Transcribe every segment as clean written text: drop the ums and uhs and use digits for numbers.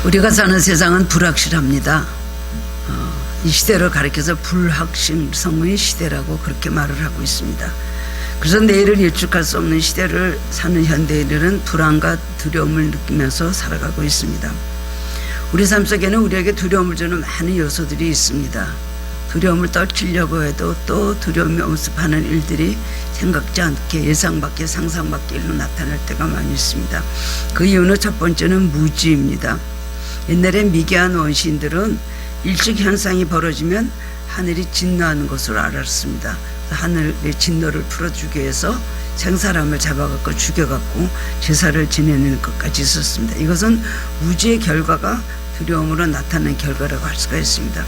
우리가 사는 세상은 불확실합니다. 이 시대를 가리켜서 불확실성의 시대라고 그렇게 말을 하고 있습니다. 그래서 내일을 예측할 수 없는 시대를 사는 현대인들은 불안과 두려움을 느끼면서 살아가고 있습니다. 우리 삶 속에는 우리에게 두려움을 주는 많은 요소들이 있습니다. 두려움을 떨치려고 해도 또 두려움이 엄습하는 일들이 생각지 않게 예상 밖에 상상 밖의 일로 나타날 때가 많이 있습니다. 그 이유는 첫 번째는 무지입니다. 옛날에 미개한 원시인들은 일식 현상이 벌어지면 하늘이 진노하는 것으로 알았습니다. 하늘의 진노를 풀어주기 위해서 생사람을 잡아갖고 죽여갖고 제사를 지내는 것까지 있었습니다. 이것은 무지의 결과가 두려움으로 나타나는 결과라고 할 수가 있습니다.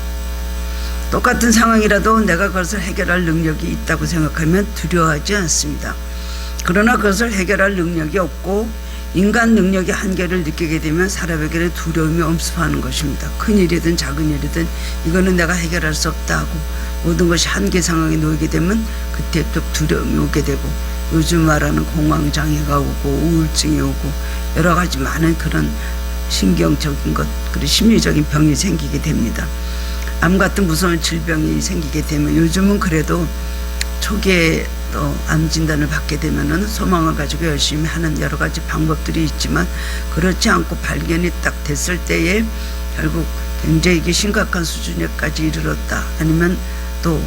똑같은 상황이라도 내가 그것을 해결할 능력이 있다고 생각하면 두려워하지 않습니다. 그러나 그것을 해결할 능력이 없고 인간 능력의 한계를 느끼게 되면 사람에게는 두려움이 엄습하는 것입니다. 큰 일이든 작은 일이든 이거는 내가 해결할 수 없다 하고 모든 것이 한계 상황에 놓이게 되면 그때부터 두려움이 오게 되고 요즘 말하는 공황장애가 오고 우울증이 오고 여러 가지 많은 그런 신경적인 것 그리고 심리적인 병이 생기게 됩니다. 암 같은 무서운 질병이 생기게 되면 요즘은 그래도 초기에 또 암 진단을 받게 되면은 소망을 가지고 열심히 하는 여러 가지 방법들이 있지만 그렇지 않고 발견이 딱 됐을 때에 결국 굉장히 심각한 수준에까지 이르렀다 아니면 또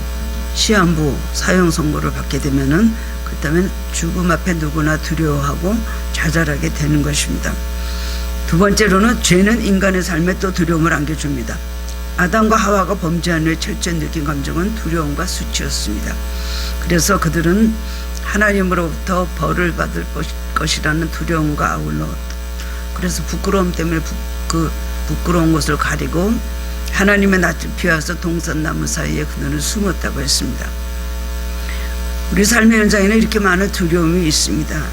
시한부 사형 선고를 받게 되면은 그다음에 죽음 앞에 누구나 두려워하고 좌절하게 되는 것입니다. 두 번째로는 죄는 인간의 삶에 또 두려움을 안겨줍니다. 아담과 하와가 범죄한 후에 철저히 느낀 감정은 두려움과 수치였습니다. 그래서 그들은 하나님으로부터 벌을 받을 것이라는 두려움과 아울러 그래서 부끄러움 때문에 그 부끄러운 것을 가리고 하나님의 낯을 피해서 동산나무 사이에 그들은 숨었다고 했습니다. 우리 삶의 현장에는 이렇게 많은 두려움이 있습니다.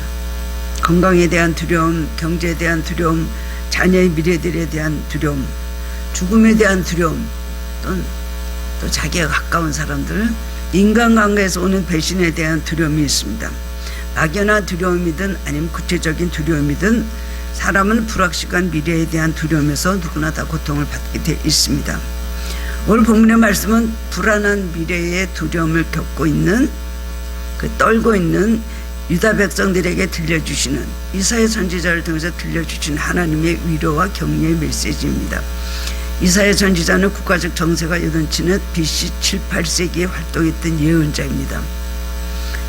건강에 대한 두려움, 경제에 대한 두려움, 자녀의 미래들에 대한 두려움, 죽음에 대한 두려움, 또 자기가 가까운 사람들, 인간관계에서 오는 배신에 대한 두려움이 있습니다. 막연한 두려움이든 아니면 구체적인 두려움이든 사람은 불확실한 미래에 대한 두려움에서 누구나 다 고통을 받게 되어 있습니다. 오늘 본문의 말씀은 불안한 미래의 두려움을 겪고 있는 떨고 있는 유다 백성들에게 들려주시는 이사야 선지자를 통해서 들려주신 하나님의 위로와 격려의 메시지입니다. 이사야 선지자는 국가적 정세가 요동치는 BC 7, 8세기에 활동했던 예언자입니다.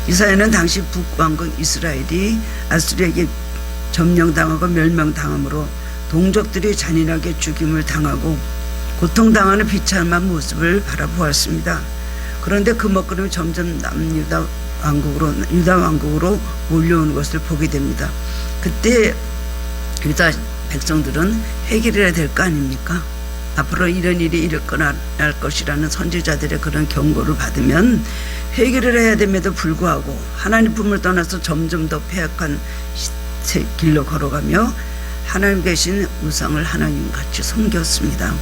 이사야는 당시 북왕국 이스라엘이 아수르에게 점령당하고 멸망당함으로 동족들이 잔인하게 죽임을 당하고 고통당하는 비참한 모습을 바라보았습니다. 그런데 그 먹구름이 점점 남유다 유다 왕국으로 몰려오는 것을 보게 됩니다. 그때 유다 백성들은 회개를 해야 될 거 아닙니까? 앞으로 이런 일이 일어날 것이라는 선지자들의 그런 경고를 받으면 회개를 해야 됨에도 불구하고 하나님 품을 떠나서 점점 더 폐악한 길로 걸어가며 하나님 계신 우상을 하나님같이 섬겼습니다.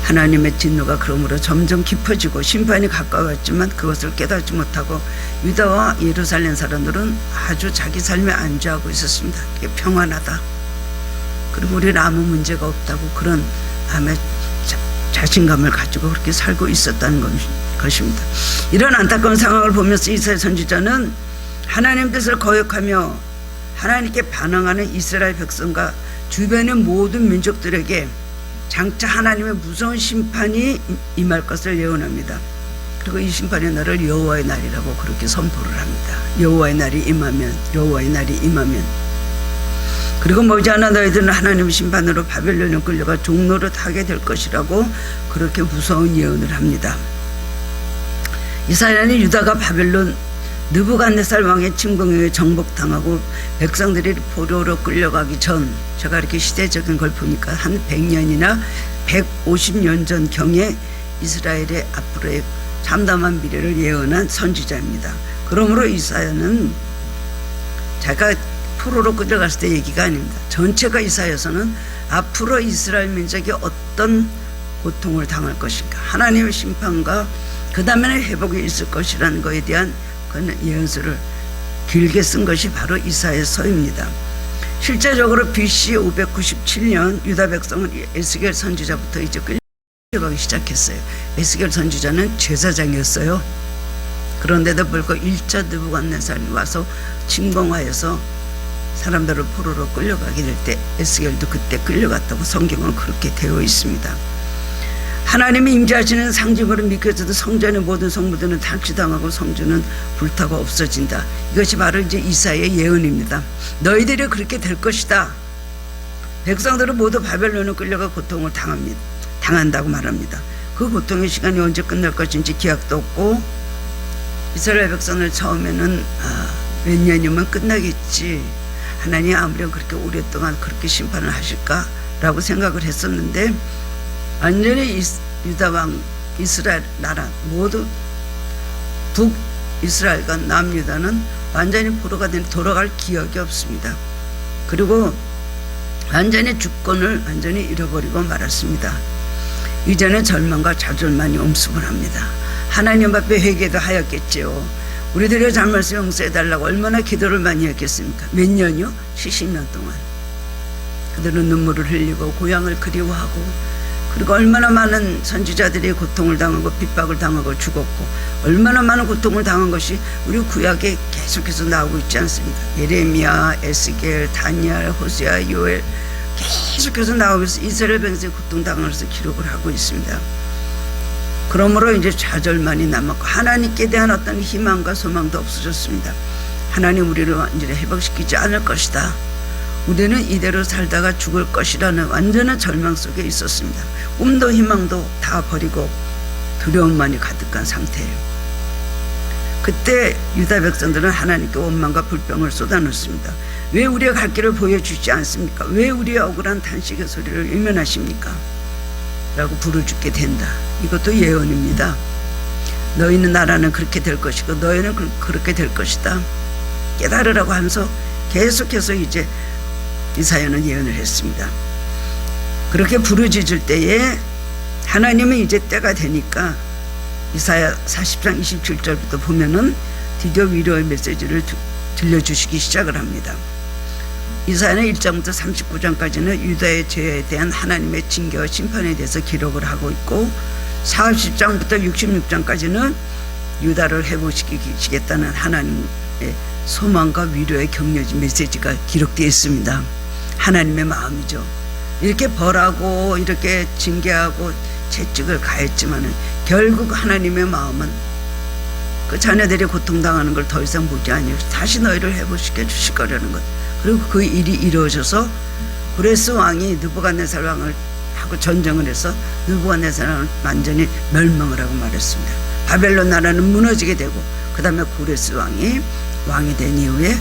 하나님의 진노가 그러므로 점점 깊어지고 심판이 가까웠지만 그것을 깨닫지 못하고 유다와 예루살렘 사람들은 아주 자기 삶에 안주하고 있었습니다. 이게 평안하다. 그리고 우리는 아무 문제가 없다고 그런 암의 자신감을 가지고 그렇게 살고 있었다는 것입니다. 이런 안타까운 상황을 보면서 이사야 선지자는 하나님 뜻을 거역하며 하나님께 반항하는 이스라엘 백성과 주변의 모든 민족들에게 장차 하나님의 무서운 심판이 임할 것을 예언합니다. 그리고 이 심판의 날을 여호와의 날이라고 그렇게 선포를 합니다. 여호와의 날이 임하면 그리고 머지않아 너희들은 하나님의 심판으로 바벨론에 끌려가 종로로 타게 될 것이라고 그렇게 무서운 예언을 합니다. 이사야는 유다가 바벨론 느부갓네살 왕의 침공에 정복당하고 백성들이 포로로 끌려가기 전 제가 이렇게 시대적인 걸 보니까 한 100년이나 150년 전 경에 이스라엘의 앞으로의 참담한 미래를 예언한 선지자입니다. 그러므로 이사야는 제가 포로로 끌려갔을 때 얘기가 아닙니다. 전체가 이사야서는 앞으로 이스라엘 민족이 어떤 고통을 당할 것인가 하나님의 심판과 그 다음에는 회복이 있을 것이라는 것에 대한 그는 예언서를 길게 쓴 것이 바로 이사야서입니다. 실제적으로 BC 597년 유다 백성은 에스겔 선지자부터 이제 끌려가기 시작했어요. 에스겔 선지자는 제사장이었어요. 그런데도 불구하고 1차 느부갓네살이 와서 침공하여서 사람들을 포로로 끌려가게 될 때 에스겔도 그때 끌려갔다고 성경은 그렇게 되어 있습니다. 하나님이 임재하시는 상징으로 믿겨져도 성전의 모든 성물들은 탈취당하고 성전은 불타고 없어진다. 이것이 바로 이제 이사야의 예언입니다. 너희들이 그렇게 될 것이다. 백성들은 모두 바벨론으로 끌려가 고통을 당한다고 말합니다. 그 고통의 시간이 언제 끝날 것인지 기약도 없고, 이스라엘 백성을 처음에는 몇 년이면 끝나겠지, 하나님 아무리 그렇게 오랫동안 그렇게 심판을 하실까라고 생각을 했었는데, 완전히 유다 왕 이스라엘 나라 모두 북이스라엘과 남유다는 완전히 포로가 된 돌아갈 기억이 없습니다. 그리고 완전히 주권을 완전히 잃어버리고 말았습니다. 이제는 절망과 좌절만이 엄습을 합니다. 하나님 앞에 회개도 하였겠지요. 우리들의 잘못을 용서해달라고 얼마나 기도를 많이 했겠습니까? 몇 년이요? 70년 동안. 그들은 눈물을 흘리고 고향을 그리워하고, 그리고 얼마나 많은 선지자들이 고통을 당하고 핍박을 당하고 죽었고, 얼마나 많은 고통을 당한 것이 우리 구약에 계속해서 나오고 있지 않습니까? 예레미야, 에스겔, 다니엘, 호세아, 요엘 계속해서 나오면서 이스라엘 백성이 고통당하는 것을 기록을 하고 있습니다. 그러므로 이제 좌절만이 남았고 하나님께 대한 어떤 희망과 소망도 없어졌습니다. 하나님 우리를 완전히 회복시키지 않을 것이다. 우리는 이대로 살다가 죽을 것이라는 완전한 절망 속에 있었습니다. 꿈도 희망도 다 버리고 두려움만이 가득한 상태예요. 그때 유다 백성들은 하나님께 원망과 불평을 쏟아놓습니다. 왜 우리의 갈 길을 보여주지 않습니까? 왜 우리의 억울한 탄식의 소리를 외면하십니까? 라고 부르짖게 된다. 이것도 예언입니다. 너희는 나라는 그렇게 될 것이고 너희는 그렇게 될 것이다. 깨달으라고 하면서 계속해서 이제 이사야는 예언을 했습니다. 그렇게 부르짖을 때에 하나님은 이제 때가 되니까 이사야 40장 27절부터 보면은 드디어 위로의 메시지를 들려주시기 시작을 합니다. 이사야는 1장부터 39장까지는 유다의 죄에 대한 하나님의 징계와 심판에 대해서 기록을 하고 있고, 40장부터 66장까지는 유다를 회복시키겠다는 하나님의 소망과 위로의 격려진 메시지가 기록되어 있습니다. 하나님의 마음이죠. 이렇게 벌하고 이렇게 징계하고 채찍을 가했지만 결국 하나님의 마음은 그 자녀들이 고통당하는 걸 더 이상 보지 아니하고 다시 너희를 회복시켜 주실 거라는 것. 그리고 그 일이 이루어져서 고레스 왕이 느부갓네살 왕을 하고 전쟁을 해서 느부갓네살 왕을 완전히 멸망을 하고 말했습니다. 바벨론 나라는 무너지게 되고, 그 다음에 고레스 왕이 된 이후에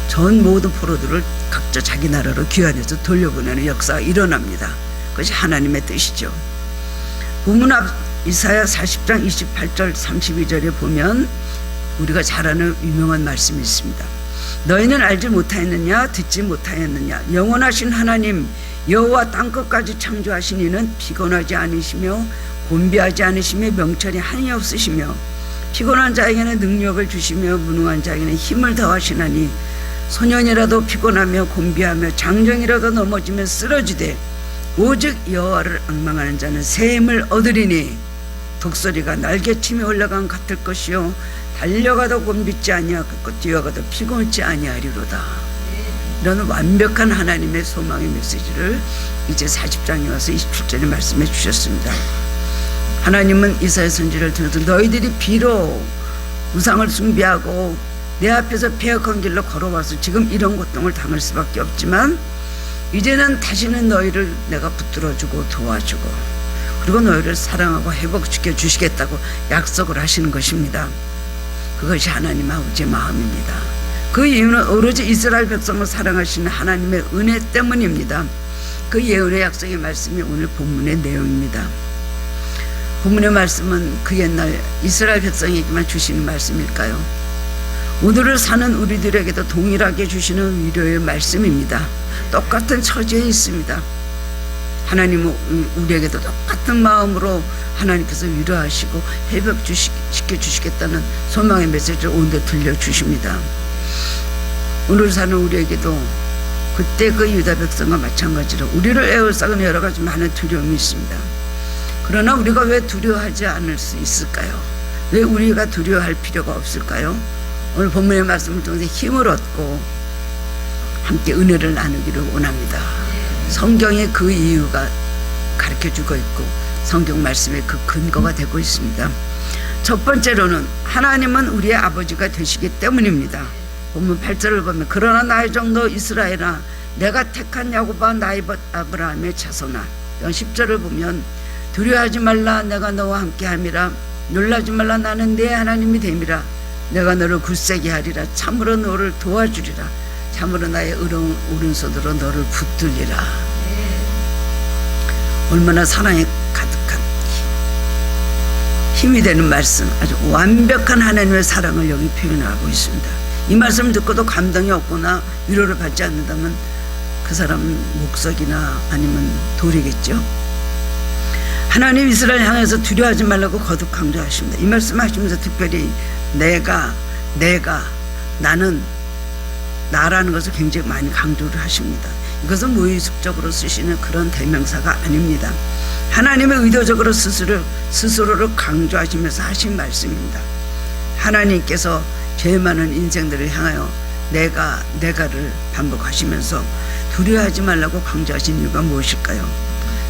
전 모든 포로들을 각자 자기 나라로 귀환해서 돌려보내는 역사가 일어납니다. 그것이 하나님의 뜻이죠. 본문 앞 이사야 40장 28절 32절에 보면 우리가 잘 아는 유명한 말씀이 있습니다. 너희는 알지 못하였느냐, 듣지 못하였느냐, 영원하신 하나님 여호와 땅끝까지 창조하신 이는 피곤하지 않으시며 곤비하지 않으시며 명철이 한이 없으시며 피곤한 자에게는 능력을 주시며 무능한 자에게는 힘을 더하시나니, 소년이라도 피곤하며 곤비하며 장정이라도 넘어지면 쓰러지되 오직 여호와를 앙망하는 자는 새 힘을 얻으리니, 독수리가 날개침에 올라간 같을 것이요 달려가도 곤비지 아니하고 뛰어가도 피곤치 아니하리로다. 이런 완벽한 하나님의 소망의 메시지를 이제 40장에 와서 27절에 말씀해 주셨습니다. 하나님은 이사야 선지를 통해서 너희들이 비록 우상을 숭배하고 내 앞에서 폐역한 길로 걸어와서 지금 이런 고통을 당할 수밖에 없지만, 이제는 다시는 너희를 내가 붙들어주고 도와주고 그리고 너희를 사랑하고 회복시켜 주시겠다고 약속을 하시는 것입니다. 그것이 하나님 아버지의 마음입니다. 그 이유는 오로지 이스라엘 백성을 사랑하시는 하나님의 은혜 때문입니다. 그 예언의 약속의 말씀이 오늘 본문의 내용입니다. 본문의 말씀은 그 옛날 이스라엘 백성에게만 주시는 말씀일까요? 오늘을 사는 우리들에게도 동일하게 주시는 위로의 말씀입니다. 똑같은 처지에 있습니다. 하나님은 우리에게도 똑같은 마음으로 하나님께서 위로하시고 회복시켜 주시겠다는 소망의 메시지를 오늘도 들려주십니다. 오늘 사는 우리에게도 그때 그 유다 백성과 마찬가지로 우리를 에워싸는 여러 가지 많은 두려움이 있습니다. 그러나 우리가 왜 두려워하지 않을 수 있을까요? 왜 우리가 두려워할 필요가 없을까요? 오늘 본문의 말씀을 통해서 힘을 얻고 함께 은혜를 나누기를 원합니다. 성경에 그 이유가 가르쳐주고 있고 성경 말씀의 그 근거가 되고 있습니다. 첫 번째로는 하나님은 우리의 아버지가 되시기 때문입니다. 본문 8절을 보면 그러나 나의 정도 이스라엘아 내가 택한 야곱아 나의 아브라함의 자손아. 10절을 보면 두려워하지 말라 내가 너와 함께함이라 놀라지 말라 나는 네 하나님이 됨이라 내가 너를 굳세게 하리라 참으로 너를 도와주리라 참으로 나의 의로운 오른손으로 너를 붙들리라. 얼마나 사랑에 가득한 힘이 되는 말씀, 아주 완벽한 하나님의 사랑을 여기 표현하고 있습니다. 이 말씀을 듣고도 감동이 없거나 위로를 받지 않는다면 그 사람은 목석이나 아니면 돌이겠죠. 하나님 이스라엘 향해서 두려워하지 말라고 거듭 강조하십니다. 이 말씀 하시면서 특별히 내가 나는 나라는 것을 굉장히 많이 강조를 하십니다. 이것은 무의식적으로 쓰시는 그런 대명사가 아닙니다. 하나님의 의도적으로 스스로를 강조하시면서 하신 말씀입니다. 하나님께서 죄 많은 인생들을 향하여 내가를 반복하시면서 두려워하지 말라고 강조하신 이유가 무엇일까요?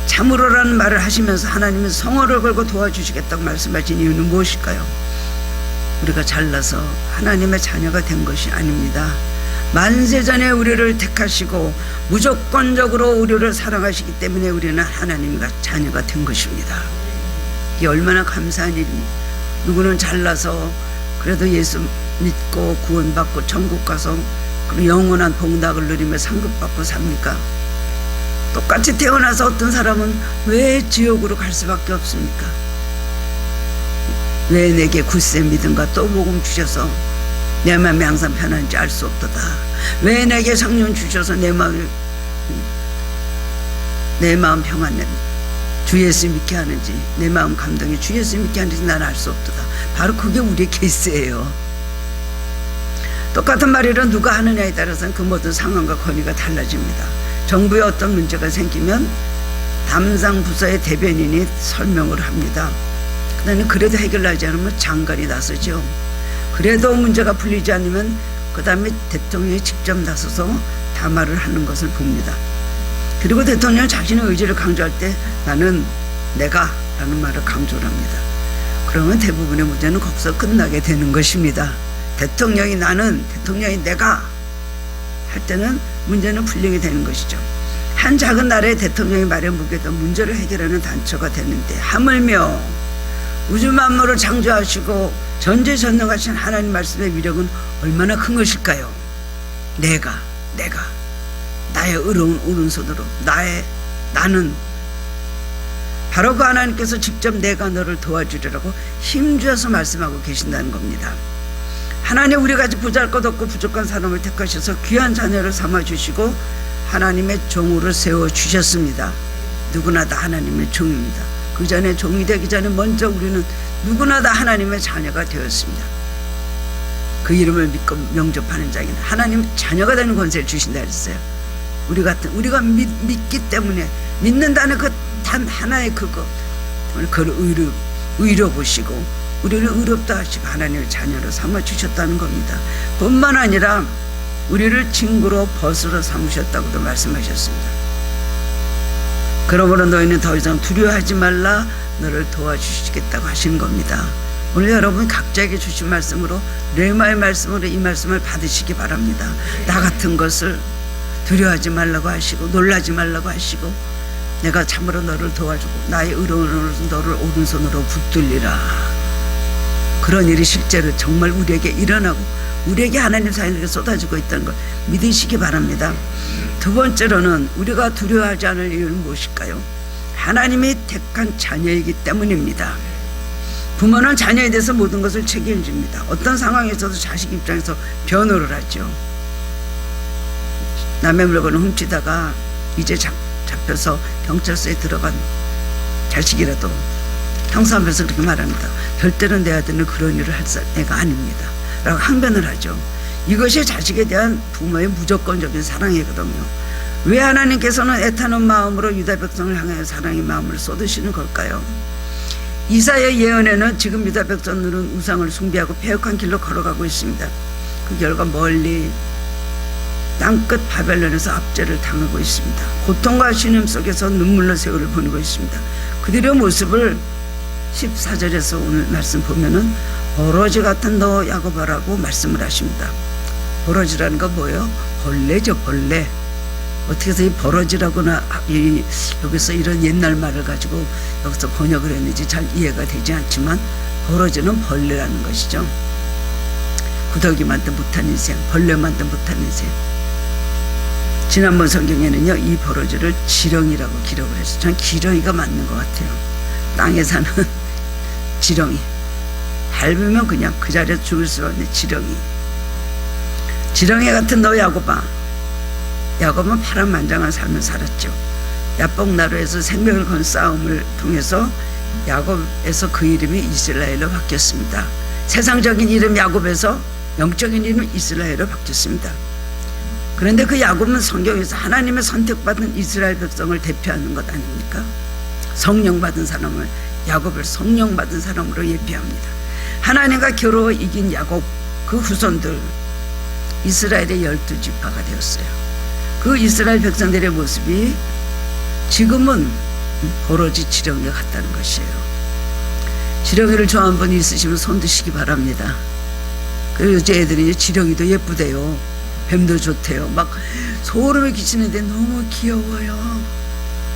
참으로라는 말을 하시면서 하나님은 성호를 걸고 도와주시겠다고 말씀하신 이유는 무엇일까요? 우리가 잘나서 하나님의 자녀가 된 것이 아닙니다. 만세전에 우리를 택하시고 무조건적으로 우리를 사랑하시기 때문에 우리는 하나님과 자녀가 된 것입니다. 이게 얼마나 감사한 일입니까? 누구는 잘나서 그래도 예수 믿고 구원받고 천국 가서 영원한 복락을 누리며 상급받고 삽니까? 똑같이 태어나서 어떤 사람은 왜 지옥으로 갈 수밖에 없습니까? 왜 내게 굳세 믿음과 또 복음 주셔서 내 마음이 항상 편한지 알 수 없도다. 왜 내게 성령 주셔서 내 마음 평안해 주 예수 믿게 하는지 내 마음 감동이 주 예수 믿게 하는지 난 알 수 없도다. 바로 그게 우리의 케이스예요. 똑같은 말이라 누가 하느냐에 따라서는 그 모든 상황과 권위가 달라집니다. 정부에 어떤 문제가 생기면 담당 부서의 대변인이 설명을 합니다. 그래도 해결하지 않으면 장관이 나서죠. 그래도 문제가 풀리지 않으면 그 다음에 대통령이 직접 나서서 담화를 하는 것을 봅니다. 그리고 대통령은 자신의 의지를 강조할 때 나는 내가 라는 말을 강조를 합니다. 그러면 대부분의 문제는 거기서 끝나게 되는 것입니다. 대통령이 나는, 대통령이 내가 할 때는 문제는 풀리게 되는 것이죠. 한 작은 나라의 대통령이 말에 무게도 문제를 해결하는 단초가 되는데 하물며 우주 만물을 창조하시고 전지전능하신 하나님 말씀의 위력은 얼마나 큰 것일까요? 내가 나의 의로운 오른손으로 나는 바로 그 하나님께서 직접 내가 너를 도와주리라고 힘주어서 말씀하고 계신다는 겁니다. 하나님 우리같이 보잘것없고 부족한 사람을 택하셔서 귀한 자녀를 삼아주시고 하나님의 종으로 세워주셨습니다. 누구나 다 하나님의 종입니다. 그 전에 종이 되기 전에 먼저 우리는 누구나 다 하나님의 자녀가 되었습니다. 그 이름을 믿고 영접하는 자에게는 하나님 자녀가 되는 권세를 주신다 했어요. 우리가 믿기 때문에 믿는다는 그 단 하나의 그것, 그걸 의로 보시고 우리를 의롭다 하시고 하나님의 자녀로 삼아 주셨다는 겁니다. 뿐만 아니라 우리를 친구로 벗으로 삼으셨다고도 말씀하셨습니다. 그러므로 너희는 더 이상 두려워하지 말라, 너를 도와주시겠다고 하시는 겁니다. 오늘 여러분 각자에게 주신 말씀으로 레마의 말씀으로 이 말씀을 받으시기 바랍니다. 나 같은 것을 두려워하지 말라고 하시고 놀라지 말라고 하시고 내가 참으로 너를 도와주고 나의 의로운 너를 오른손으로 붙들리라. 그런 일이 실제로 정말 우리에게 일어나고 우리에게 하나님 사이에게 쏟아지고 있다는 걸 믿으시기 바랍니다. 두 번째로는 우리가 두려워하지 않을 이유는 무엇일까요? 하나님이 택한 자녀이기 때문입니다. 부모는 자녀에 대해서 모든 것을 책임집니다. 어떤 상황에서도 자식 입장에서 변호를 하죠. 남의 물건을 훔치다가 이제 잡혀서 경찰서에 들어간 자식이라도 형사 앞에서 그렇게 말합니다. 절대로 내 아들은 그런 일을 할 애가 아닙니다 라고 항변을 하죠. 이것이 자식에 대한 부모의 무조건적인 사랑이거든요. 왜 하나님께서는 애타는 마음으로 유다 백성을 향하여 사랑의 마음을 쏟으시는 걸까요? 이사야 예언에는 지금 유다 백성들은 우상을 숭배하고 패역한 길로 걸어가고 있습니다. 그 결과 멀리 땅끝 바벨론에서 압제를 당하고 있습니다. 고통과 신음 속에서 눈물로 세월을 보내고 있습니다. 그들의 모습을 14절에서 오늘 말씀 보면은 버러지 같은 너 야곱아라고 말씀을 하십니다. 버러지라는 건 뭐예요? 벌레죠, 벌레. 어떻게 해서 이 버러지라고나 여기서 이런 옛날 말을 가지고 여기서 번역을 했는지 잘 이해가 되지 않지만 버러지는 벌레라는 것이죠. 구더기만도 못한 인생, 벌레만도 못한 인생. 지난번 성경에는요 이 버러지를 지렁이라고 기록을 했어요. 전 지렁이가 맞는 것 같아요. 땅에 사는 지렁이, 밟으면 그냥 그 자리에서 죽을 수가 없는 지렁이. 지렁이 같은 너 야곱아. 야곱은 파란만장한 삶을 살았죠. 야복나루에서 생명을 건 싸움을 통해서 야곱에서 그 이름이 이스라엘로 바뀌었습니다. 세상적인 이름 야곱에서 영적인 이름 이스라엘로 바뀌었습니다. 그런데 그 야곱은 성경에서 하나님의 선택받은 이스라엘 백성을 대표하는 것 아닙니까? 성령받은 사람을, 야곱을 성령받은 사람으로 예표합니다. 하나님과 겨루어 이긴 야곱, 그 후손들 이스라엘의 12지파가 되었어요. 그 이스라엘 백성들의 모습이 지금은 버러지 지렁이 같다는 것이에요. 지렁이를 좋아하는 분이 있으시면 손 드시기 바랍니다. 그 요즘 애들이 지렁이도 예쁘대요. 뱀도 좋대요. 막 소름이 끼치는데 너무 귀여워요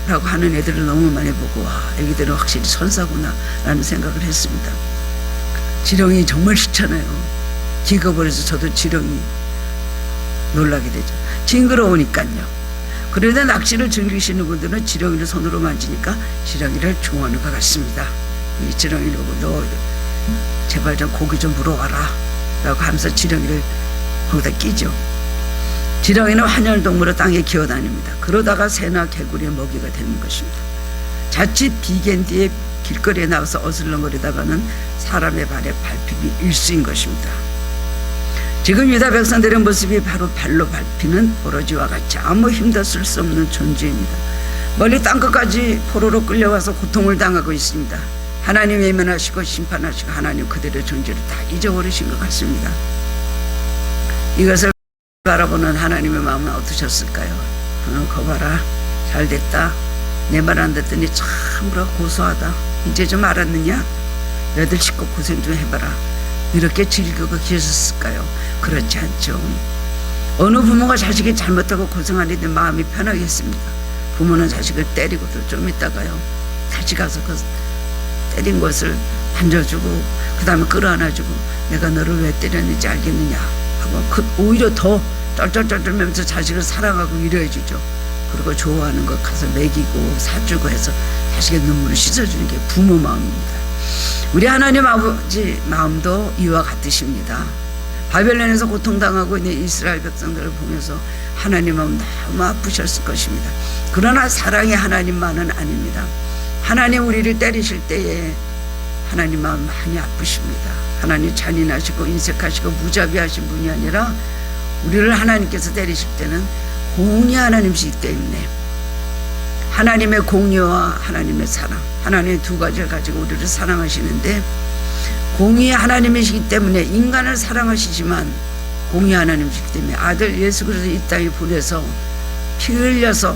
라고 하는 애들을 너무 많이 보고 와, 애기들은 확실히 천사구나 라는 생각을 했습니다. 지렁이 정말 싫잖아요. 기겁을 해서 저도 지렁이 놀라게 되죠. 징그러우니까요. 그런데 낚시를 즐기시는 분들은 지렁이를 손으로 만지니까 지렁이를 좋아하는 것 같습니다. 이 지렁이를 보고 너 제발 좀 고기 좀 물어와라 라고 하면서 지렁이를 거기다 끼죠. 지렁이는 환혈동물로 땅에 기어다닙니다. 그러다가 새나 개구리의 먹이가 되는 것입니다. 자칫 비견 뒤에 길거리에 나와서 어슬렁거리다가는 사람의 발에 밟힘이 일수인 것입니다. 지금 유다 백성들의 모습이 바로 발로 밟히는 버러지와 같이 아무 힘도 쓸 수 없는 존재입니다. 멀리 땅끝까지 포로로 끌려와서 고통을 당하고 있습니다. 하나님 외면하시고 심판하시고 하나님 그들의 존재를 다 잊어버리신 것 같습니다. 이것을 바라보는 하나님의 마음은 어떠셨을까요? 거 봐라, 잘됐다. 내 말 안 듣더니 참으로 고소하다. 이제 좀 알았느냐? 너희들 식구 고생 좀 해봐라. 이렇게 즐기고 계셨을까요? 그렇지 않죠. 어느 부모가 자식이 잘못하고 고생하는데 마음이 편하겠습니까? 부모는 자식을 때리고도 좀 있다가요 다시 가서 그 때린 것을 만져주고 그 다음에 끌어안아주고 내가 너를 왜 때렸는지 알겠느냐 하고 오히려 더 쩔쩔쩔쩔면서 자식을 사랑하고 위로해주죠. 그리고 좋아하는 것 가서 먹이고 사주고 해서 자식의 눈물을 씻어주는 게 부모 마음입니다. 우리 하나님 아버지 마음도 이와 같으십니다. 바벨론에서 고통당하고 있는 이스라엘 백성들을 보면서 하나님 마음 너무 아프셨을 것입니다. 그러나 사랑의 하나님만은 아닙니다. 하나님 우리를 때리실 때에 하나님 마음 많이 아프십니다. 하나님 잔인하시고 인색하시고 무자비하신 분이 아니라 우리를 하나님께서 때리실 때는 공의 하나님이시기 때문에 하나님의 공의와 하나님의 사랑, 하나님의 두 가지를 가지고 우리를 사랑하시는데 공의의 하나님이시기 때문에 인간을 사랑하시지만 공의 하나님이시기 때문에 아들 예수 그리스도 이 땅에 보내서 피 흘려서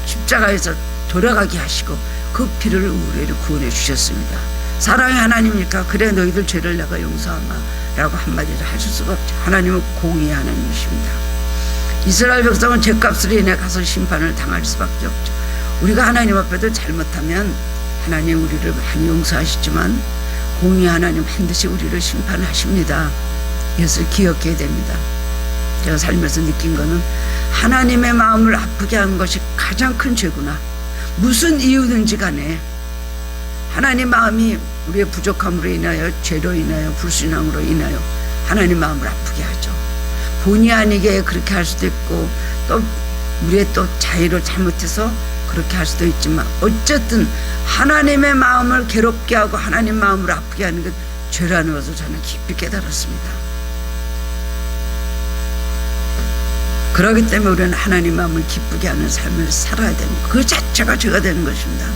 십자가에서 돌아가게 하시고 그 피를 우리를 구원해 주셨습니다. 사랑의 하나님이니까 그래 너희들 죄를 내가 용서하마 라고 한마디를 하실 수가 없죠. 하나님은 공의의 하나님이십니다. 이스라엘 백성은 죄값으로 인해 가서 심판을 당할 수밖에 없죠. 우리가 하나님 앞에도 잘못하면 하나님 우리를 많이 용서하시지만 공의 하나님 반드시 우리를 심판하십니다. 이것을 기억해야 됩니다. 제가 살면서 느낀 거는 하나님의 마음을 아프게 하는 것이 가장 큰 죄구나. 무슨 이유든지 간에 하나님 마음이 우리의 부족함으로 인하여 죄로 인하여 불순함으로 인하여 하나님 마음을 아프게 하죠. 본의 아니게 그렇게 할 수도 있고 또 우리의 또 자의로 잘못해서 그렇게 할 수도 있지만 어쨌든 하나님의 마음을 괴롭게 하고 하나님 마음을 아프게 하는 것 죄라는 것을 저는 깊이 깨달았습니다. 그렇기 때문에 우리는 하나님 마음을 기쁘게 하는 삶을 살아야 되는 그 자체가 죄가 되는 것입니다.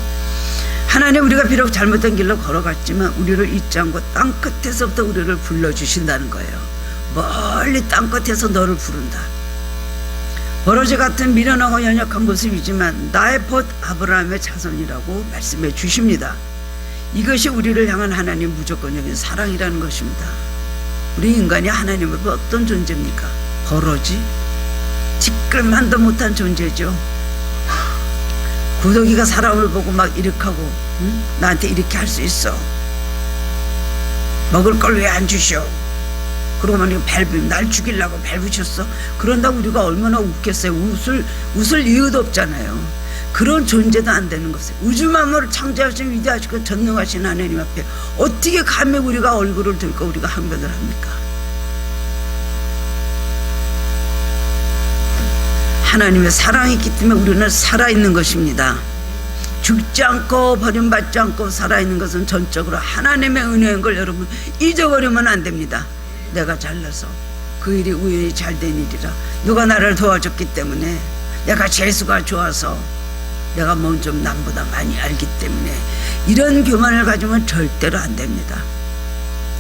하나님, 우리가 비록 잘못된 길로 걸어갔지만 우리를 잊지 않고 땅끝에서부터 우리를 불러주신다는 거예요. 멀리 땅끝에서 너를 부른다. 버러지 같은 미련하고 연약한 모습이지만 나의 벗 아브라함의 자손이라고 말씀해 주십니다. 이것이 우리를 향한 하나님 무조건적인 사랑이라는 것입니다. 우리 인간이 하나님 앞에 어떤 존재입니까? 버러지? 티끌만도 못한 존재죠. 구더기가 사람을 보고 막 이렇게 하고, 응? 나한테 이렇게 할 수 있어. 먹을 걸 왜 안 주셔? 그러고 만 날 죽이려고 밟으셨어? 그런다고 우리가 얼마나 웃겠어요. 웃을 이유도 없잖아요. 그런 존재도 안 되는 것을 우주 만물을 창조하신 위대하시고 전능하신 하나님 앞에 어떻게 감히 우리가 얼굴을 들고 우리가 항변을 합니까? 하나님의 사랑이 있기 때문에 우리는 살아있는 것입니다. 죽지 않고 버림받지 않고 살아있는 것은 전적으로 하나님의 은혜인 걸 여러분 잊어버리면 안 됩니다. 내가 잘나서 그 일이 우연히 잘된 일이라, 누가 나를 도와줬기 때문에, 내가 재수가 좋아서, 내가 먼저 남보다 많이 알기 때문에, 이런 교만을 가지면 절대로 안 됩니다.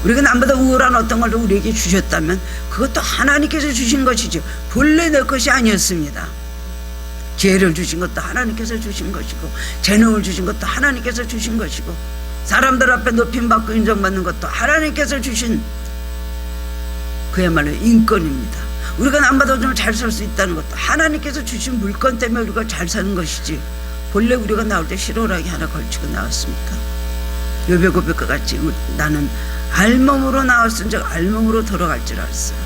우리가 남보다 우월한 어떤 걸 우리에게 주셨다면 그것도 하나님께서 주신 것이죠. 본래 내 것이 아니었습니다. 기회를 주신 것도 하나님께서 주신 것이고, 재능을 주신 것도 하나님께서 주신 것이고, 사람들 앞에 높임받고 인정받는 것도 하나님께서 주신 그야말로 인권입니다. 우리가 남보다 좀 잘 살 수 있다는 것도 하나님께서 주신 물건 때문에 우리가 잘 사는 것이지, 본래 우리가 나올 때 실오라기 하나 걸치고 나왔습니까? 욥의 고백과 같이 나는 알몸으로 나왔은즉 알몸으로 돌아갈 줄 알았어요.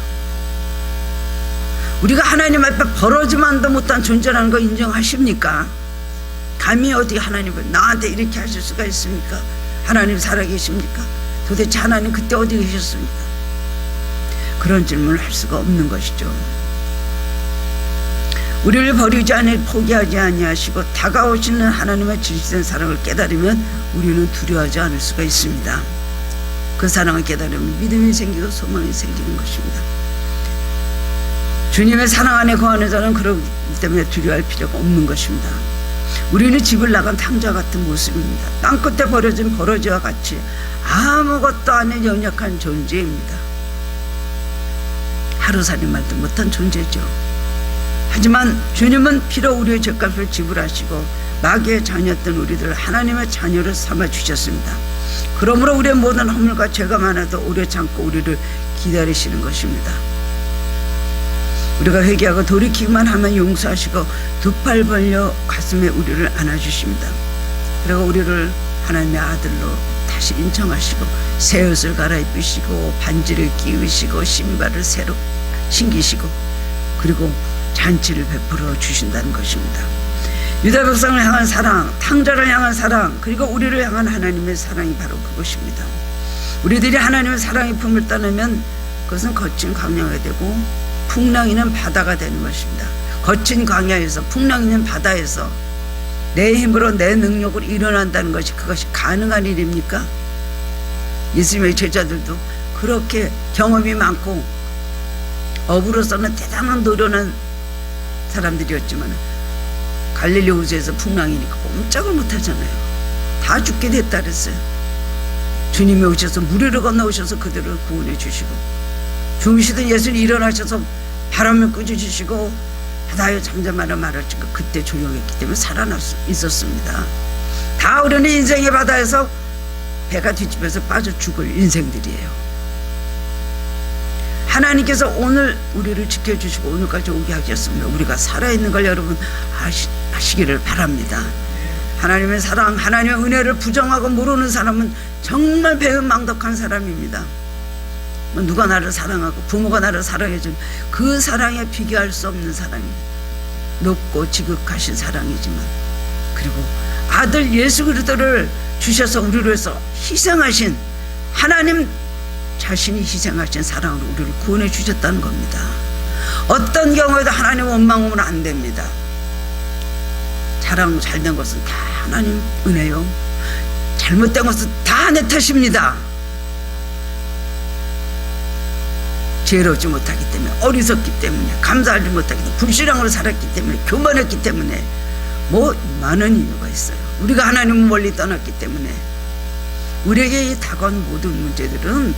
우리가 하나님 앞에 벌어지만도 못한 존재라는 거 인정하십니까? 감히 어떻게 하나님을 나한테 이렇게 하실 수가 있습니까? 하나님 살아계십니까? 도대체 하나님 그때 어디 계셨습니까? 그런 질문을 할 수가 없는 것이죠. 우리를 버리지 아니 포기하지 아니하시고 다가오시는 하나님의 진실된 사랑을 깨달으면 우리는 두려워하지 않을 수가 있습니다. 그 사랑을 깨달으면 믿음이 생기고 소망이 생기는 것입니다. 주님의 사랑 안에 거하는 자는 그렇기 때문에 두려워할 필요가 없는 것입니다. 우리는 집을 나간 탕자 같은 모습입니다. 땅끝에 버려진 버러지와 같이 아무것도 아닌 연약한 존재입니다. 하루살이말도 못한 존재죠. 하지만 주님은 피로 우리의 죗값을 지불하시고 마귀의 자녀였던 우리들을 하나님의 자녀를 삼아주셨습니다. 그러므로 우리의 모든 허물과 죄가 많아도 오래 참고 우리를 기다리시는 것입니다. 우리가 회개하고 돌이키기만 하면 용서하시고 두 팔 벌려 가슴에 우리를 안아주십니다. 그리고 우리를 하나님의 아들로 다시 인정하시고 새 옷을 갈아입히시고 반지를 끼우시고 신발을 새로 신기시고 그리고 잔치를 베풀어 주신다는 것입니다. 유다 백성을 향한 사랑, 탕자를 향한 사랑, 그리고 우리를 향한 하나님의 사랑이 바로 그것입니다. 우리들이 하나님의 사랑의 품을 따르면 그것은 거친 광야가 되고 풍랑이는 바다가 되는 것입니다. 거친 광야에서, 풍랑 있는 바다에서 내 힘으로 내 능력으로 일어난다는 것이 그것이 가능한 일입니까? 예수님의 제자들도 그렇게 경험이 많고 업으로서는 대단한 노련한 사람들이었지만 갈릴리 호수에서 풍랑이니까 꼼짝을 못하잖아요. 다 죽게 됐다 그랬어요. 주님이 오셔서 물 위로 건너오셔서 그들을 구원해 주시고, 주무시던 예수님이 일어나셔서 바람을 끄주시고 바다에 잠잠하라 말하시고 그때 조용했기 때문에 살아날 수 있었습니다. 다 우리는 인생의 바다에서 배가 뒤집혀서 빠져 죽을 인생들이에요. 하나님께서 오늘 우리를 지켜주시고 오늘까지 오게 하셨습니다. 우리가 살아있는 걸 여러분 아시기를 바랍니다. 하나님의 사랑, 하나님의 은혜를 부정하고 모르는 사람은 정말 배은망덕한 사람입니다. 누가 나를 사랑하고 부모가 나를 사랑해준 그 사랑에 비교할 수 없는 사랑입니다. 높고 지극하신 사랑이지만, 그리고 아들 예수 그리스도를 주셔서 우리를 위해서 희생하신 하나님 자신이 희생하신 사랑으로 우리를 구원해 주셨다는 겁니다. 어떤 경우에도 하나님 원망하면 안 됩니다. 잘하고 잘된 것은 다 하나님 은혜요, 잘못된 것은 다 내 탓입니다. 지혜롭지 못하기 때문에, 어리석기 때문에, 감사하지 못하기 때문에, 불신앙으로 살았기 때문에, 교만했기 때문에, 뭐 많은 이유가 있어요. 우리가 하나님을 멀리 떠났기 때문에. 우리에게 다가온 모든 문제들은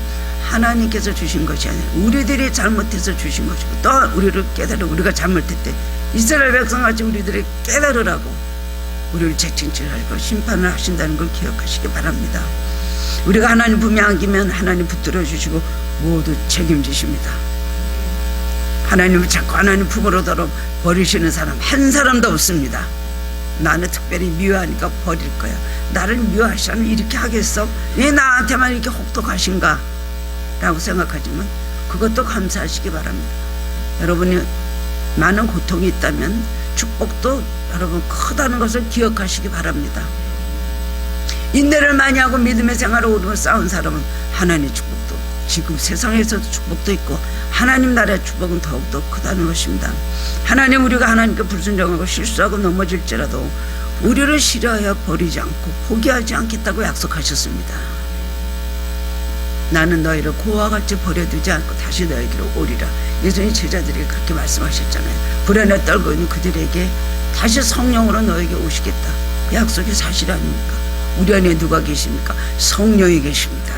하나님께서 주신 것이 아니라 우리들이 잘못해서 주신 것이고, 또 우리를 깨달아 우리가 잘못했대. 이스라엘 백성같이 우리들이 깨달으라고 우리를 재칭질하고 심판을 하신다는 걸 기억하시기 바랍니다. 우리가 하나님 품에 안기면 하나님 붙들어 주시고 모두 책임지십니다. 하나님을 자꾸 하나님 품으로 들어 버리시는 사람 한 사람도 없습니다. 나는 특별히 미워하니까 버릴 거야. 나를 미워하시면 이렇게 하겠어? 왜 나한테만 이렇게 혹독하신가? 라고 생각하지만 그것도 감사하시기 바랍니다. 여러분이 많은 고통이 있다면 축복도 여러분 크다는 것을 기억하시기 바랍니다. 인내를 많이 하고 믿음의 생활을 오르며 싸운 사람은 하나님의 축복도, 지금 세상에서도 축복도 있고 하나님 나라의 축복은 더욱더 크다는 것입니다. 하나님, 우리가 하나님께 불순종하고 실수하고 넘어질지라도 우리를 싫어하여 버리지 않고 포기하지 않겠다고 약속하셨습니다. 나는 너희를 고와 같이 버려두지 않고 다시 너희에게로 오리라. 예수님 제자들에게 그렇게 말씀하셨잖아요. 불안에 떨고 있는 그들에게 다시 성령으로 너에게 오시겠다. 그 약속이 사실 아닙니까? 우리 안에 누가 계십니까? 성령이 계십니다.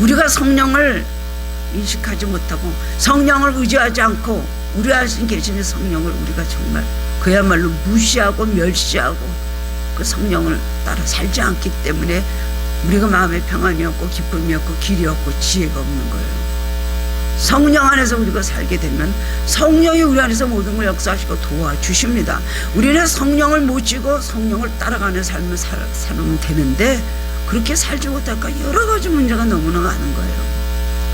우리가 성령을 인식하지 못하고 성령을 의지하지 않고 우리 안에 계시는 성령을 우리가 정말 그야말로 무시하고 멸시하고 그 성령을 따라 살지 않기 때문에 우리가 마음에 평안이 없고 기쁨이 없고 길이 없고 지혜가 없는 거예요. 성령 안에서 우리가 살게 되면 성령이 우리 안에서 모든 걸 역사하시고 도와주십니다. 우리는 성령을 모시고 성령을 따라가는 삶을 살면 되는데 그렇게 살지 못할까 여러 가지 문제가 너무나 많은 거예요.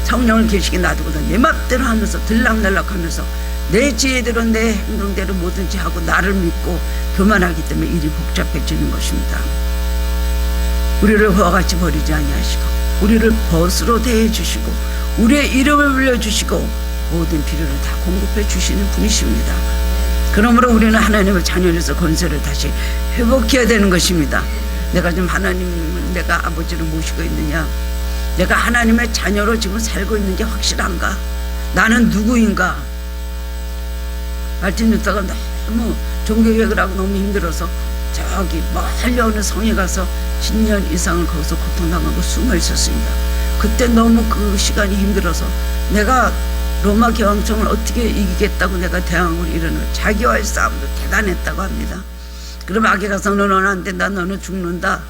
성령을 계시게 놔두고도 내 맘대로 하면서 들락날락하면서 내 지혜대로 내 행동대로 뭐든지 하고 나를 믿고 교만하기 때문에 일이 복잡해지는 것입니다. 우리를 그와 같이 버리지 아니하시고 우리를 벗으로 대해주시고 우리의 이름을 불려주시고 모든 필요를 다 공급해 주시는 분이십니다. 그러므로 우리는 하나님의 자녀로서 권세를 다시 회복해야 되는 것입니다. 내가 지금 하나님을 내가 아버지를 모시고 있느냐, 내가 하나님의 자녀로 지금 살고 있는 게 확실한가, 나는 누구인가. 말틴 루터가 너무 종교개혁을 하고 너무 힘들어서 저기 멀리 어느 성에 가서 10년 이상을 거기서 고통당하고 숨어 있었습니다. 그때 너무 그 시간이 힘들어서 내가 로마 교황청을 어떻게 이기겠다고 내가 대항을 이루는 자기와의 싸움도 대단했다고 합니다. 그럼 악에 가서 너는 안 된다, 너는 죽는다,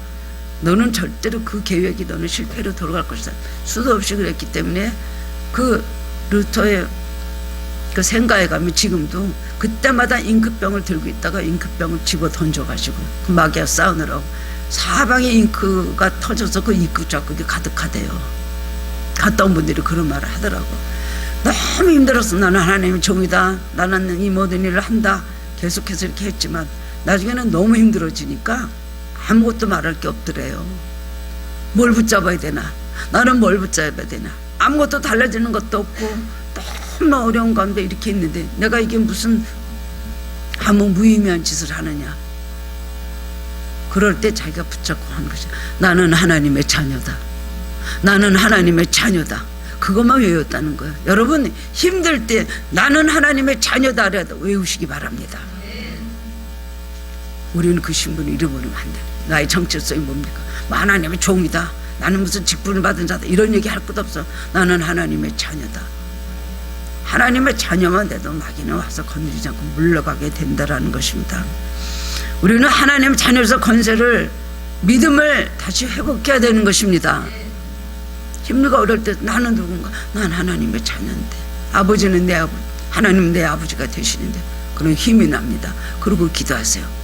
너는 절대로 그 계획이 너는 실패로 돌아갈 것이다, 수도 없이 그랬기 때문에 그 루터의 그 생가에 가면 지금도 그때마다 잉크병을 들고 있다가 잉크병을 집어 던져가지고 그 마귀와 싸우느라고 사방에 잉크가 터져서 그 입구자국이 가득하대요. 갔다 온 분들이 그런 말을 하더라고. 너무 힘들었어. 나는 하나님의 종이다, 나는 이 모든 일을 한다, 계속해서 이렇게 했지만 나중에는 너무 힘들어지니까 아무것도 말할 게 없더래요. 뭘 붙잡아야 되나, 나는 뭘 붙잡아야 되나, 아무것도 달라지는 것도 없고 너무 어려운 가운데 이렇게 있는데 내가 이게 무슨 아무 무의미한 짓을 하느냐. 그럴 때 자기가 붙잡고 하는 것이 나는 하나님의 자녀다, 나는 하나님의 자녀다. 그것만 외웠다는 거예요. 여러분 힘들 때 나는 하나님의 자녀다라도 외우시기 바랍니다. 우리는 그 신분을 잃어버리면 안 돼. 나의 정체성이 뭡니까? 하나님의 종이다, 나는 무슨 직분을 받은 자다, 이런 얘기 할 것도 없어. 나는 하나님의 자녀다. 하나님의 자녀만 돼도 마귀는 와서 건드리지 않고 물러가게 된다라는 것입니다. 우리는 하나님의 자녀로서 권세를, 믿음을 다시 회복해야 되는 것입니다. 힘들고 어려울 때 나는 누군가, 난 하나님의 자녀인데, 아버지는 내 아버지, 하나님은 내 아버지가 되시는데, 그런 힘이 납니다. 그리고 기도하세요.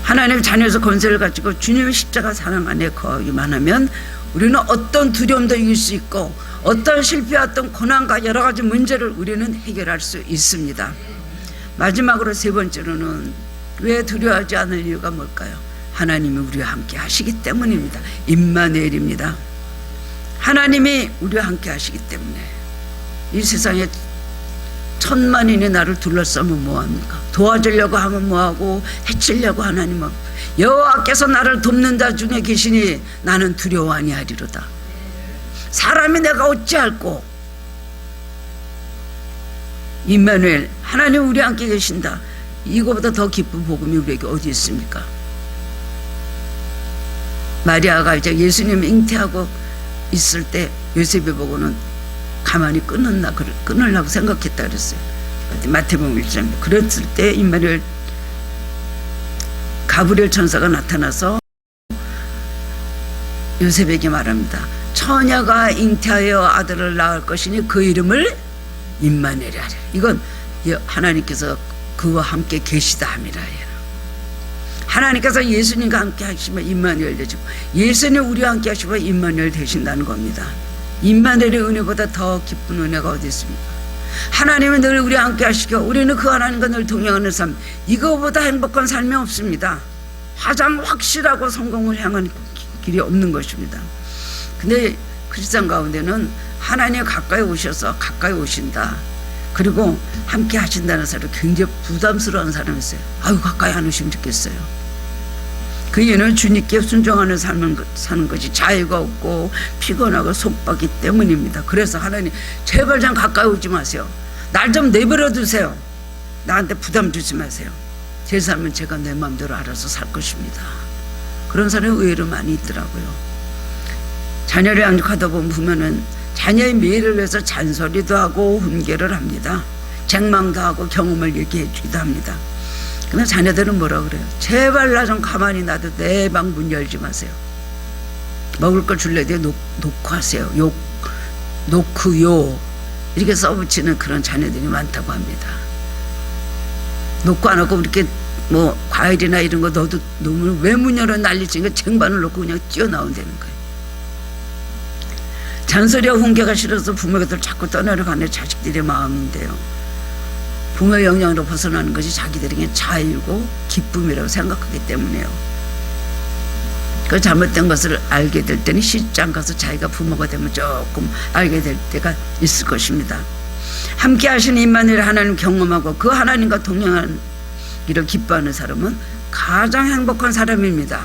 하나님의 자녀에서 권세를 가지고 주님의 십자가 사랑 안에 거하기만 하면 우리는 어떤 두려움도 이길 수 있고 어떤 실패와 어떤 고난과 여러 가지 문제를 우리는 해결할 수 있습니다. 마지막으로 세 번째로는 왜 두려워하지 않을 이유가 뭘까요? 하나님이 우리와 함께 하시기 때문입니다. 임마누엘입니다. 하나님이 우리와 함께 하시기 때문에 이 세상에 천만인이 나를 둘러싸면 뭐합니까? 도와주려고 하면 뭐하고, 해치려고 하나님은 여호와께서 나를 돕는 자 중에 계시니 나는 두려워 아니하리로다. 사람이 내가 어찌할꼬, 임마누엘, 하나님 우리 함께 계신다. 이거보다 더 기쁜 복음이 우리에게 어디 있습니까? 마리아가 이제 예수님 잉태하고 있을 때 요셉이 보고는 가만히 끊으려고 생각했다 그랬어요. 마태복음 1장. 그랬을 때 임마누엘 가브리엘 천사가 나타나서 요셉에게 말합니다. 처녀가 잉태하여 아들을 낳을 것이니 그 이름을 임마누엘이라. 이건 하나님께서 그와 함께 계시다 함이라. 하나님께서 예수님과 함께 하시면 임마누엘 되시고 예수님 우리와 함께 하시면 임마누엘 되신다는 겁니다. 임마누엘의 은혜보다 더 기쁜 은혜가 어디 있습니까? 하나님은 늘 우리와 함께 하시고 우리는 그 하나님과 늘 동행하는 삶, 이거보다 행복한 삶이 없습니다. 가장 확실하고 성공을 향한 길이 없는 것입니다. 근데 크리스찬 가운데는 하나님 가까이 오셔서 가까이 오신다, 그리고 함께 하신다는 사람이 굉장히 부담스러워하는 사람이 있어요. 아유, 가까이 안 오시면 좋겠어요. 그 이유는 주님께 순종하는 삶을 사는 것이 자유가 없고 피곤하고 속박이 때문입니다. 그래서 하나님 제발 좀 가까이 오지 마세요. 날 좀 내버려 두세요. 나한테 부담 주지 마세요. 제 삶은 제가 내 마음대로 알아서 살 것입니다. 그런 사람이 의외로 많이 있더라고요. 자녀를 양육하다 보면은 자녀의 미래를 위해서 잔소리도 하고 훈계를 합니다. 책망도 하고 경험을 얘기해 주기도 합니다. 근데 자녀들은 뭐라 그래요? 제발 나 좀 가만히 놔도 내 방 문 열지 마세요. 먹을 걸 줄래 돼 놓고 하세요. 놓고요. 이렇게 써붙이는 그런 자녀들이 많다고 합니다. 놓고 안 하고 이렇게 뭐 과일이나 이런 거 넣어도 놓으면 왜 문 열어 난리치니까 쟁반을 놓고 그냥 뛰어나온다는 거예요. 잔소리와 훈계가 싫어서 부모 곁을 자꾸 떠나려가는 자식들의 마음인데요. 부모의 영향으로 벗어나는 것이 자기들에게 자유고 기쁨이라고 생각하기 때문에요. 그 잘못된 것을 알게 될 때는 시장 가서 자기가 부모가 되면 조금 알게 될 때가 있을 것입니다. 함께 하시는 임마누엘 하나님 경험하고 그 하나님과 동행하는 일을 기뻐하는 사람은 가장 행복한 사람입니다.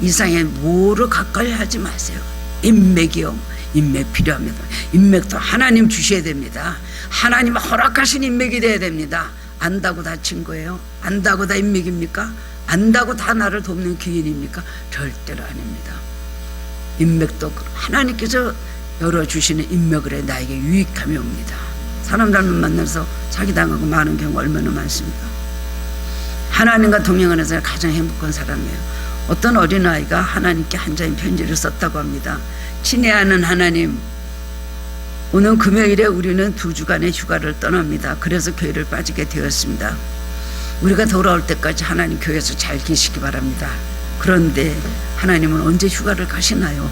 이상에 뭐를 가까이 하지 마세요. 인맥이요. 인맥 필요합니다. 인맥도 하나님 주셔야 됩니다. 하나님 허락하신 인맥이 돼야 됩니다. 안다고 다 친구예요? 안다고 다 인맥입니까? 안다고 다 나를 돕는 귀인입니까? 절대로 아닙니다. 인맥도 하나님께서 열어주시는 인맥을 해 나에게 유익함이 옵니다. 사람 잘못 만나서 사기당하고 많은 경우가 얼마나 많습니까? 하나님과 동행하는 사람이 가장 행복한 사람이에요. 어떤 어린아이가 하나님께 한 장의 편지를 썼다고 합니다. 친애하는 하나님, 오는 금요일에 우리는 2주간의 휴가를 떠납니다. 그래서 교회를 빠지게 되었습니다. 우리가 돌아올 때까지 하나님 교회에서 잘 계시기 바랍니다. 그런데 하나님은 언제 휴가를 가시나요?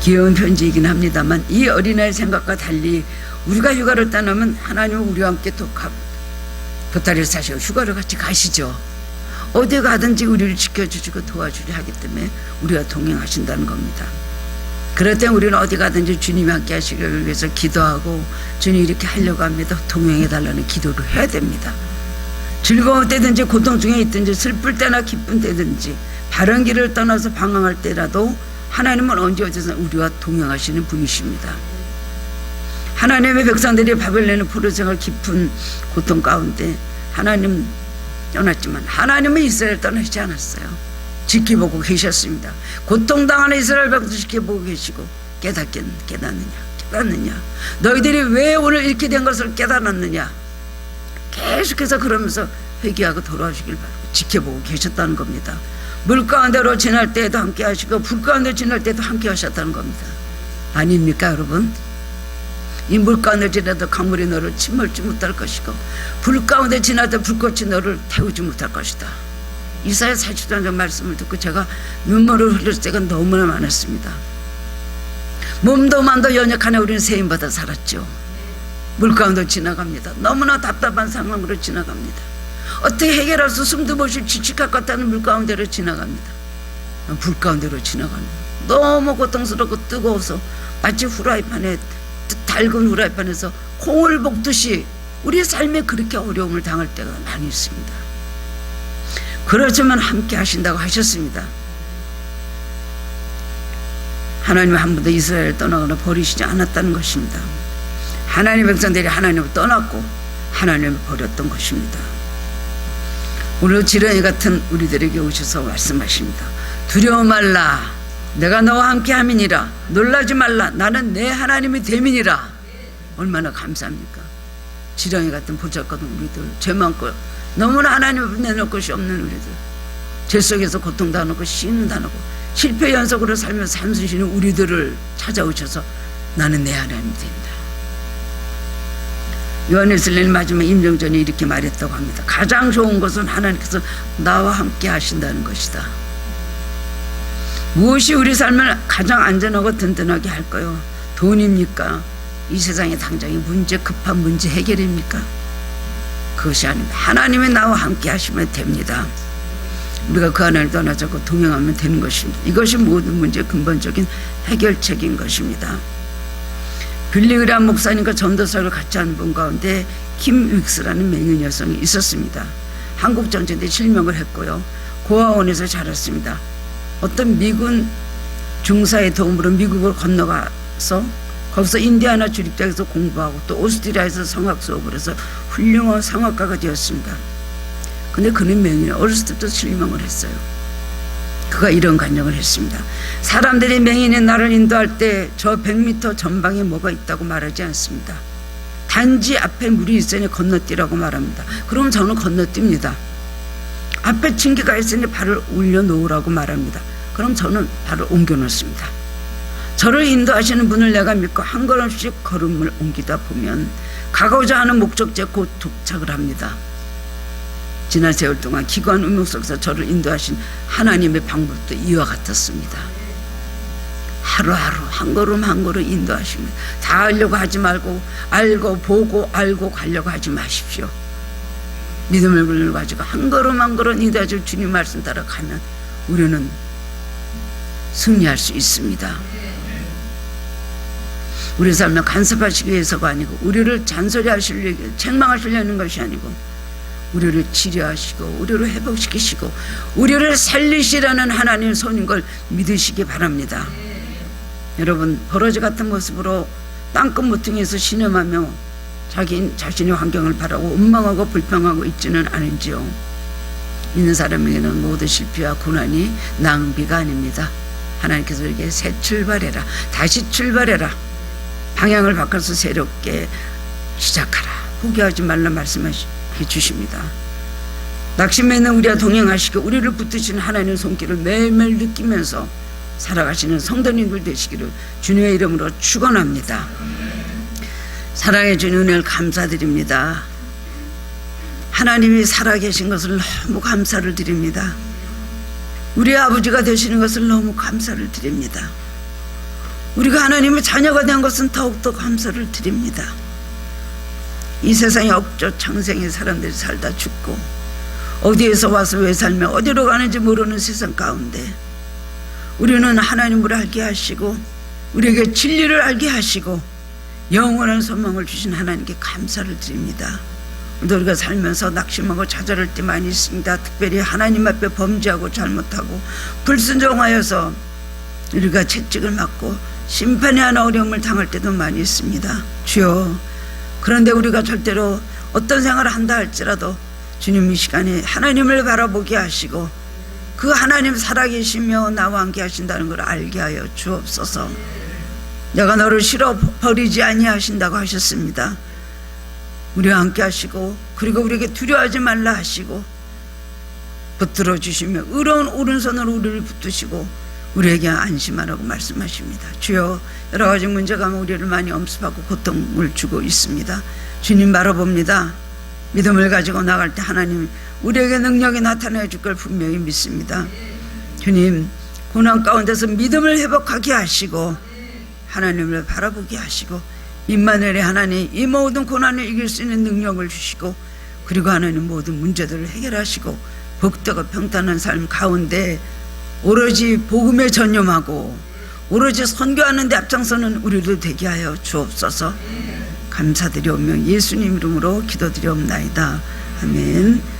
귀여운 편지이긴 합니다만 이 어린아이의 생각과 달리 우리가 휴가를 떠나면 하나님은 우리와 함께 또 곁다리를 사시고 휴가를 같이 가시죠. 어디 가든지 우리를 지켜주시고 도와주려 하기 때문에 우리가 동행하신다는 겁니다. 그럴 때 우리는 어디 가든지 주님이 함께 하시기를 위해서 기도하고 주님 이렇게 하려고 합니다. 동행해달라는 기도를 해야 됩니다. 즐거운 때든지 고통 중에 있든지 슬플 때나 기쁜 때든지 바른 길을 떠나서 방황할 때라도 하나님은 언제 어디서 우리와 동행하시는 분이십니다. 하나님의 백성들이 바벨론의 포로생활 깊은 고통 가운데 하나님 떠났지만 하나님은 이스라엘 떠나지 않았어요. 지켜보고 계셨습니다. 고통당하는 이스라엘 백성도 지켜보고 계시고 깨닫느냐 너희들이 왜 오늘 이렇게 된 것을 깨달았느냐 계속해서 그러면서 회개하고 돌아오시길 바라고 지켜보고 계셨다는 겁니다. 물 가운데로 지날 때에도 함께 하시고 불 가운데 지날 때도 함께 하셨다는 겁니다. 아닙니까 여러분? 이 물 가운데 지나도 강물이 너를 침몰지 못할 것이고 불 가운데 지나도 불꽃이 너를 태우지 못할 것이다. 이사야 40장 말씀을 듣고 제가 눈물을 흘릴 때가 너무나 많았습니다. 몸도 마음도 연약하네 우리는 세임받아 살았죠. 물 가운데 지나갑니다. 너무나 답답한 상황으로 지나갑니다. 어떻게 해결할 수 숨도 못 쉴 지칠 것 같다는 물 가운데로 지나갑니다. 불 가운데로 지나갑니다. 너무 고통스럽고 뜨거워서 마치 후라이팬에 달군 후라이팬에서 콩을 볶듯이 우리의 삶에 그렇게 어려움을 당할 때가 많이 있습니다. 그렇지만 함께 하신다고 하셨습니다. 하나님은 한 번도 이스라엘을 떠나거나 버리시지 않았다는 것입니다. 하나님의 백성들이 하나님을 떠났고 하나님을 버렸던 것입니다. 오늘 지렁이 같은 우리들에게 오셔서 말씀하십니다. 두려워 말라. 내가 너와 함께 함이니라. 놀라지 말라. 나는 내 하나님이 됨이니라. 얼마나 감사합니까? 지렁이 같은 보잘것없는 우리들, 죄 많고 너무나 하나님을 내놓을 것이 없는 우리들, 죄 속에서 고통당하고 씨는 당하고 실패 연속으로 살면서 삼수시는 우리들을 찾아오셔서 나는 내 하나님이 된다. 요한일서는 마지막 임종전에 이렇게 말했다고 합니다. 가장 좋은 것은 하나님께서 나와 함께 하신다는 것이다. 무엇이 우리 삶을 가장 안전하고 든든하게 할까요? 돈입니까? 이 세상의 당장의 문제, 급한 문제 해결입니까? 그것이 아닙니다. 하나님이 나와 함께 하시면 됩니다. 우리가 그 하나님을 떠나자고 동행하면 되는 것입니다. 이것이 모든 문제의 근본적인 해결책인 것입니다. 빌리그람 목사님과 전도사를 같이 하는 분 가운데 김 윅스라는 맹인 여성이 있었습니다. 한국 전쟁 때 실명을 했고요. 고아원에서 자랐습니다. 어떤 미군 중사의 도움으로 미국을 건너가서 거기서 인디아나 주립대학에서 공부하고 또 오스트리아에서 성악 수업을 해서 훌륭한 성악가가 되었습니다. 근데 그는 맹인이 어렸을 때부터 실명을 했어요. 그가 이런 간증을 했습니다. 사람들이 맹인의 나를 인도할 때 저 100m 전방에 뭐가 있다고 말하지 않습니다. 단지 앞에 물이 있으니 건너뛰라고 말합니다. 그럼 저는 건너뜁니다. 앞에 층계가 있으니 발을 올려놓으라고 말합니다. 그럼 저는 발을 옮겨놓습니다. 저를 인도하시는 분을 내가 믿고 한 걸음씩 걸음을 옮기다 보면 가고자 하는 목적지에 곧 도착을 합니다. 지난 세월 동안 기관 운명 속에서 저를 인도하신 하나님의 방법도 이와 같았습니다. 하루하루 한 걸음 한 걸음 인도하십니다. 다 하려고 하지 말고 알고 보고 알고 가려고 하지 마십시오. 믿음을 가지고 한 걸음 한 걸음 인도하실 주님 말씀 따라 가면 우리는 승리할 수 있습니다. 우리 삶을 간섭하시기 위해서가 아니고 우리를 잔소리하시려고 책망하시려는 것이 아니고 우리를 치료하시고 우리를 회복시키시고 우리를 살리시라는 하나님의 손인 걸 믿으시기 바랍니다. 여러분, 버러지 같은 모습으로 땅끝 모퉁이에서 신음하며 자신의 환경을 바라고 원망하고 불평하고 있지는 않은지요. 있는 사람에게는 모두 실패와 고난이 낭비가 아닙니다. 하나님께서 우리에게 새 출발해라, 다시 출발해라, 방향을 바꿔서 새롭게 시작하라, 포기하지 말라 말씀해 주십니다. 낙심에 있는 우리와 동행하시고 우리를 붙드시는 하나님의 손길을 매일매일 느끼면서 살아가시는 성도님들 되시기를 주님의 이름으로 축원합니다. 사랑해 주는 은혜를 감사드립니다. 하나님이 살아계신 것을 너무 감사를 드립니다. 우리 아버지가 되시는 것을 너무 감사를 드립니다. 우리가 하나님의 자녀가 된 것은 더욱더 감사를 드립니다. 이 세상에 억저창생의 사람들이 살다 죽고 어디에서 와서 왜 살며 어디로 가는지 모르는 세상 가운데 우리는 하나님을 알게 하시고 우리에게 진리를 알게 하시고 영원한 소망을 주신 하나님께 감사를 드립니다. 우리가 살면서 낙심하고 좌절할 때 많이 있습니다. 특별히 하나님 앞에 범죄하고 잘못하고 불순종하여서 우리가 채찍을 맞고 심판의 한 어려움을 당할 때도 많이 있습니다. 주여, 그런데 우리가 절대로 어떤 생활을 한다 할지라도 주님 이 시간에 하나님을 바라보게 하시고 그 하나님 살아계시며 나와 함께 하신다는 걸 알게 하여 주옵소서. 내가 너를 싫어 버리지 아니하신다고 하셨습니다. 우리와 함께 하시고 그리고 우리에게 두려워하지 말라 하시고 붙들어 주시며 의로운 오른손으로 우리를 붙드시고 우리에게 안심하라고 말씀하십니다. 주여, 여러 가지 문제가 우리를 많이 엄습하고 고통을 주고 있습니다. 주님 바라봅니다. 믿음을 가지고 나갈 때 하나님 우리에게 능력이 나타내 줄 걸 분명히 믿습니다. 주님, 고난 가운데서 믿음을 회복하게 하시고 하나님을 바라보게 하시고 임마누엘의 하나님, 이 모든 고난을 이길 수 있는 능력을 주시고 그리고 하나님 모든 문제들을 해결하시고 복되고 평탄한 삶 가운데 오로지 복음에 전념하고 오로지 선교하는 데 앞장서는 우리도 되게 하여 주옵소서. 감사드리오며 예수님 이름으로 기도드리옵나이다. 아멘.